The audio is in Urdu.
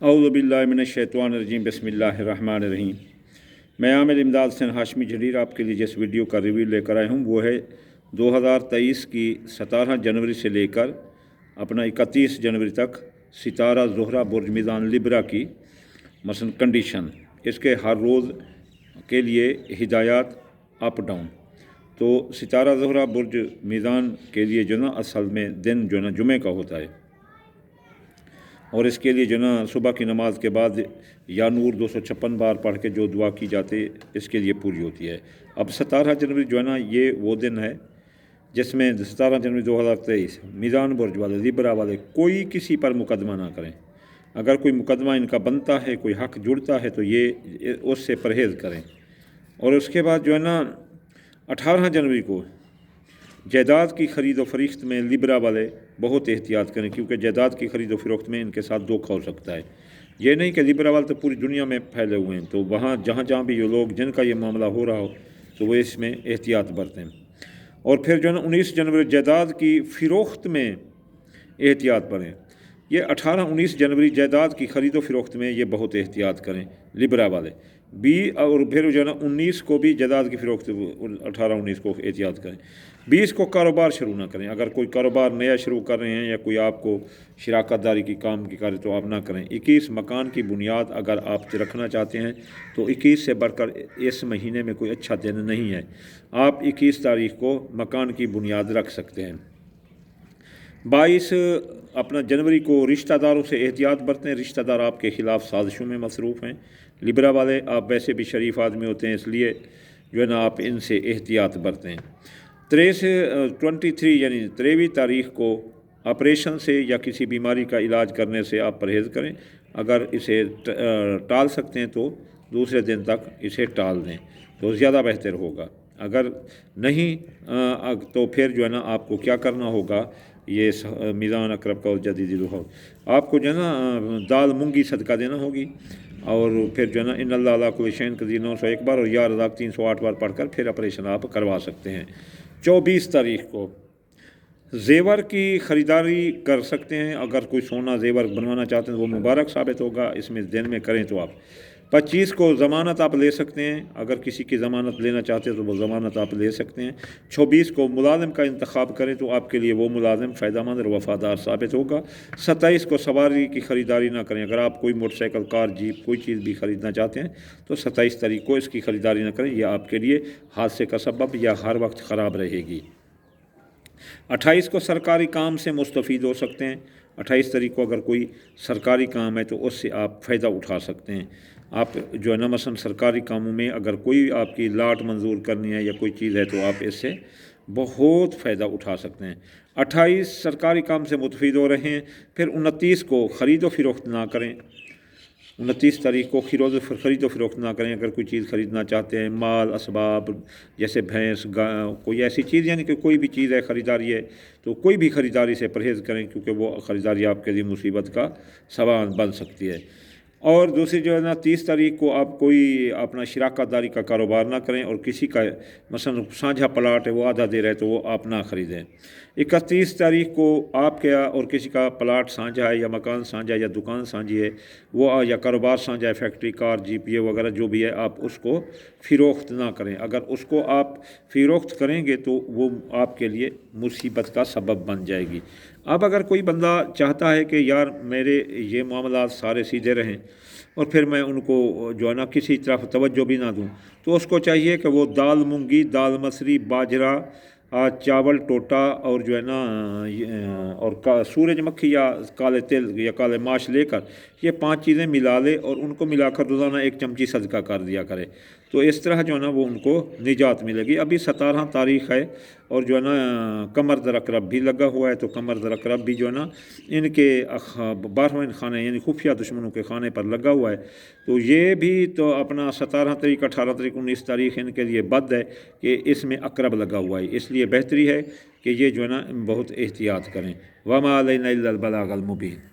اعوذ باللہ من الشیطان الرجیم بسم اللہ الرحمن الرحیم۔ میں عامر امداد حسین ہاشمی جھلیل آپ کے لیے جس ویڈیو کا ریویو لے کر آیا ہوں وہ ہے 2023 کی 17 جنوری سے لے کر اپنا 31 جنوری تک ستارہ زہرہ برج میزان لبرا کی مثلا کنڈیشن، اس کے ہر روز کے لیے ہدایات اپ ڈاؤن۔ تو ستارہ زہرہ برج میزان کے لیے جو نا اصل میں دن جو نا جمعہ کا ہوتا ہے، اور اس کے لیے جو نا صبح کی نماز کے بعد یا نور 256 بار پڑھ کے جو دعا کی جاتی ہے اس کے لیے پوری ہوتی ہے۔ اب 17 جنوری جو ہے نا یہ وہ دن ہے جس میں 17 جنوری 2023 میزان برج والے لبرا والے کوئی کسی پر مقدمہ نہ کریں۔ اگر کوئی مقدمہ ان کا بنتا ہے، کوئی حق جڑتا ہے تو یہ اس سے پرہیز کریں۔ اور اس کے بعد جو ہے نا 18 جنوری کو جائیداد کی خرید و فروخت میں لبرا والے بہت احتیاط کریں، کیونکہ جائیداد کی خرید و فروخت میں ان کے ساتھ دھوکہ ہو سکتا ہے۔ یہ نہیں کہ لبرا والے تو پوری دنیا میں پھیلے ہوئے ہیں، تو وہاں جہاں بھی یہ لوگ جن کا یہ معاملہ ہو رہا ہو تو وہ اس میں احتیاط برتیں۔ اور پھر جو ہے نا 19 جنوری جائیداد کی فروخت میں احتیاط برتیں۔ یہ 18-19 جنوری جائیداد کی خرید و فروخت میں یہ بہت احتیاط کریں لبرا والے اور پھر جو ہے نا 19 کو بھی جائیداد کی فروخت 18-19 کو احتیاط کریں۔ 20 کو کاروبار شروع نہ کریں۔ اگر کوئی کاروبار نیا شروع کر رہے ہیں یا کوئی آپ کو شراکت داری کی کام کی کرے تو آپ نہ کریں۔ 21 مکان کی بنیاد اگر آپ رکھنا چاہتے ہیں تو 21 سے بڑھ کر اس مہینے میں کوئی اچھا دن نہیں ہے۔ آپ 21 تاریخ کو مکان کی بنیاد رکھ سکتے ہیں۔ 22 اپنا جنوری کو رشتہ داروں سے احتیاط برتیں۔ رشتہ دار آپ کے خلاف سازشوں میں مصروف ہیں۔ لبرا والے آپ ویسے بھی شریف آدمی ہوتے ہیں، اس لیے جو ہے نا آپ ان سے احتیاط برتیں۔ 23 یعنی 23 تاریخ کو آپریشن سے یا کسی بیماری کا علاج کرنے سے آپ پرہیز کریں۔ اگر اسے ٹال سکتے ہیں تو دوسرے دن تک اسے ٹال دیں تو زیادہ بہتر ہوگا۔ اگر نہیں تو پھر جو ہے نا آپ کو کیا کرنا ہوگا، یہ میزان اقرب کا جدید ہو، آپ کو جو ہے نا دال مونگی صدقہ دینا ہوگی، اور پھر جو ہے نا ان اللہ علیہ کل شیء قدیر 901 بار اور یا رزاق 308 بار پڑھ کر پھر آپریشن آپ کروا سکتے ہیں۔ 24 تاریخ کو زیور کی خریداری کر سکتے ہیں۔ اگر کوئی سونا زیور بنوانا چاہتے ہیں وہ مبارک ثابت ہوگا، اس میں دن میں کریں تو آپ۔ 25 کو ضمانت آپ لے سکتے ہیں، اگر کسی کی ضمانت لینا چاہتے ہیں تو وہ ضمانت آپ لے سکتے ہیں۔ 26 کو ملازم کا انتخاب کریں تو آپ کے لیے وہ ملازم فائدہ مند اور وفادار ثابت ہوگا۔ 27 کو سواری کی خریداری نہ کریں۔ اگر آپ کوئی موٹر سائیکل، کار، جیپ کوئی چیز بھی خریدنا چاہتے ہیں تو 27 تاریخ کو اس کی خریداری نہ کریں، یہ آپ کے لیے حادثے کا سبب یا ہر وقت خراب رہے گی۔ 28 کو سرکاری کام سے مستفید ہو سکتے ہیں۔ 28 تاریخ کو اگر کوئی سرکاری کام ہے تو اس سے آپ فائدہ اٹھا سکتے ہیں۔ آپ جو ہے نا مثلا سرکاری کاموں میں اگر کوئی آپ کی لاٹ منظور کرنی ہے یا کوئی چیز ہے تو آپ اس سے بہت فائدہ اٹھا سکتے ہیں۔ 28 سرکاری کام سے مستفید ہو رہے ہیں۔ پھر 29 کو خرید و فروخت نہ کریں۔ 29 تاریخ کو خرید و فروخت نہ کریں۔ اگر کوئی چیز خریدنا چاہتے ہیں، مال اسباب جیسے بھینس، کوئی ایسی چیز یعنی کہ کوئی بھی چیز ہے خریداری ہے تو کوئی بھی خریداری سے پرہیز کریں، کیونکہ وہ خریداری آپ کے لیے مصیبت کا سبب بن سکتی ہے۔ اور دوسری جو ہے نا 30 تاریخ کو آپ کوئی اپنا شراکت داری کا کاروبار نہ کریں، اور کسی کا مثلا سانجھا پلاٹ ہے وہ آدھا دے رہے تو وہ آپ نہ خریدیں۔ 31 تاریخ کو آپ کا اور کسی کا پلاٹ سانجھا ہے یا مکان سانجھا ہے یا دکان سانجھی ہے وہ یا کاروبار سانجھا ہے، فیکٹری، کار، جیپ یہ وغیرہ جو بھی ہے، آپ اس کو فروخت نہ کریں۔ اگر اس کو آپ فروخت کریں گے تو وہ آپ کے لیے مصیبت کا سبب بن جائے گی۔ اب اگر کوئی بندہ چاہتا ہے کہ یار میرے یہ معاملات سارے سیدھے رہیں اور پھر میں ان کو جو ہے نا کسی طرف توجہ بھی نہ دوں، تو اس کو چاہیے کہ وہ دال مونگی، دال مسری، باجرہ، چاول ٹوٹا اور جو ہے نا اور سورج مکھی یا کالے تل یا کالے ماش لے کر یہ 5 چیزیں ملا لے اور ان کو ملا کر روزانہ 1 چمچی صدقہ کر دیا کرے، تو اس طرح جو ہے نا وہ ان کو نجات ملے گی۔ ابھی 17 تاریخ ہے اور جو ہے نا قمر در اقرب بھی لگا ہوا ہے، تو قمر در اقرب بھی جو ہے نا ان کے 12ویں خانے یعنی خفیہ دشمنوں کے خانے پر لگا ہوا ہے، تو یہ بھی تو اپنا 17 تاریخ، 18 تاریخ، 19 تاریخ ان کے لیے بد ہے کہ اس میں اقرب لگا ہوا ہے، اس لیے بہتری ہے کہ یہ جو ہے نا بہت احتیاط کریں۔ وما علینا الا البلاغ المبین۔